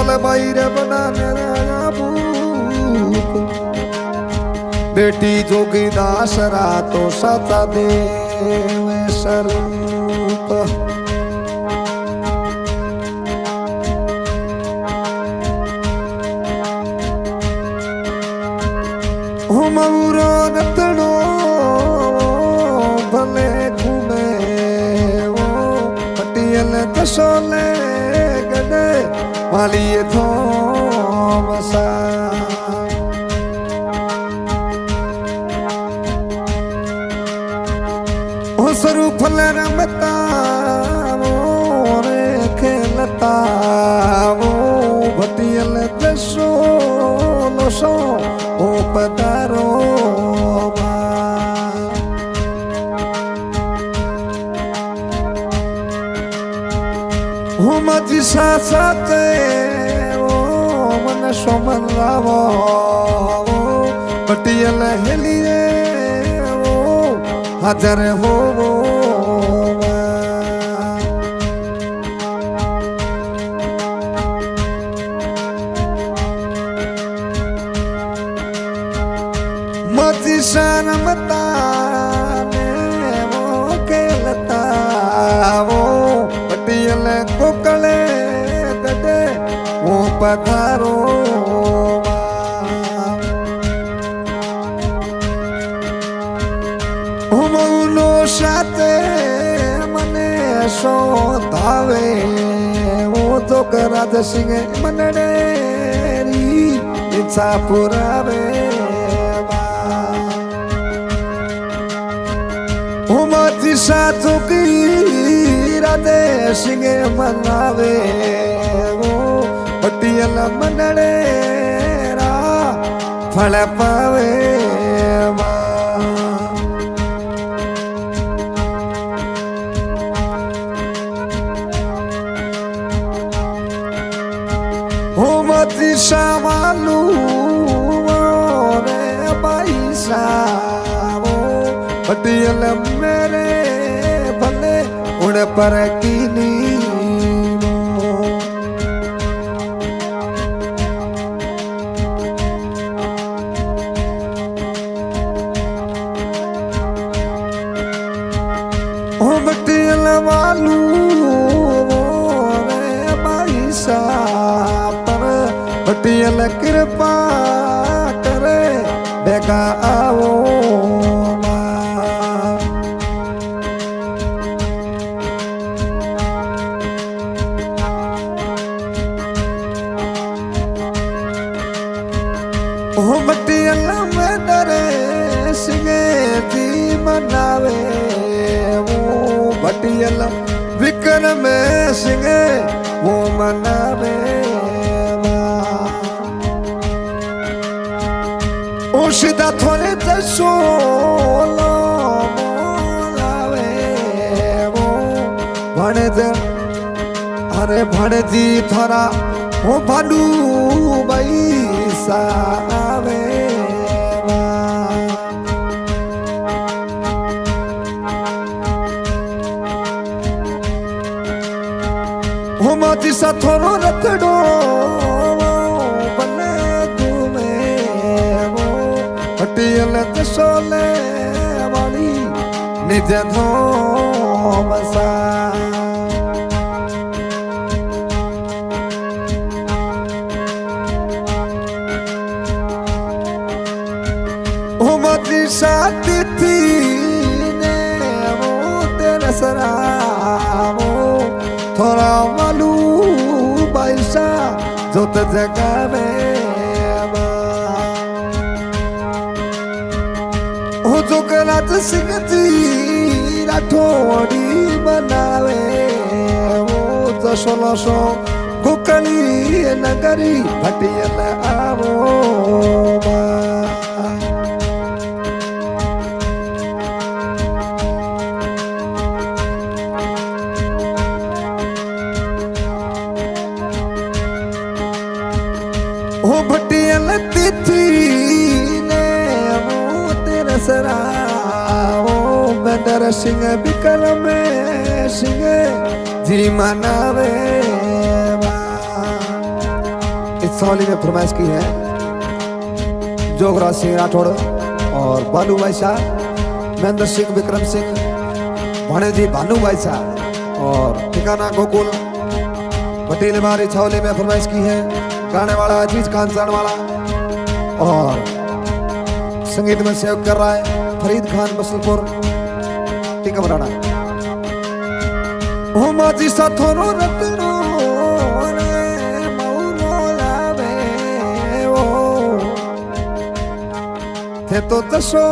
बोले भाई रे बनाने भूख बेटी जोगी दासरा तो साता देव स्वरूप मऊरो रतड़ो भले घूमे वो पटियल दसोले गडे वालिए थोमसा ओ स्वरूप रमता वो रे खेलता वो पटियल दसो लोसो ओ पधारो ओ मजी साथे ओ मन सोमन रावो पटियल हेलिए ओ हाजर हो मती शर्मता ने वो खेलता वो पटियल कोकले गडे वो पधारो मौलो साथे मने सो धावे वो तो राज सिंह मनडे इच्छा पुरावे दिशा चुकी राधे सिंह मनावे वो पटियल मनड़े रा फल पावे हो दिशा मालू रे पैसा पटियल मेरे भले उड़ पर कीनी ओ पटियल वालू रे पैसा पर पटियल कृपा करे बेगा आओ ओ पटियल में डरे सिंगे जी मनावे वो पटियल विक्रम में सिंगे वो मनावे ओ सीधा थोड़े दसो लावे वो भणे अरे भणे जी थोड़ा ओ भाडू भाई सावे ओ मोती सा थोड़ो रखड़ो बने घूमे वो पटियल दसोले वाली निज धोमसा साथी थी ने वो तेरा सरावो थोड़ा मालू पैसा जो तो जगह में हो जो राज सिंह जी राठौड़ी बनावे वो तो 1600 कुकली नगरी पटियल आवो ओ पटियल तिथि ने वो तेरा सराओ बंदर सिंह विक्रम सिंह जी मनावे सवाली में फरमाइश की है जोगराज सिंह राठौड़ और बालू भाई शाह, महेंद्र सिंह, विक्रम सिंह, भाणेजी भानु भाई शाह और ठिकाना गोकुल पटेल हमारी छावली में फरमाइश की है। गाने वाला अजीज खान जान वाला और संगीत में सहयोग कर रहा है फरीद खान बसलपुर टिकमराना। ओ माजी साथोरो रतनो रे मौनो लावे ओ थे तो तसो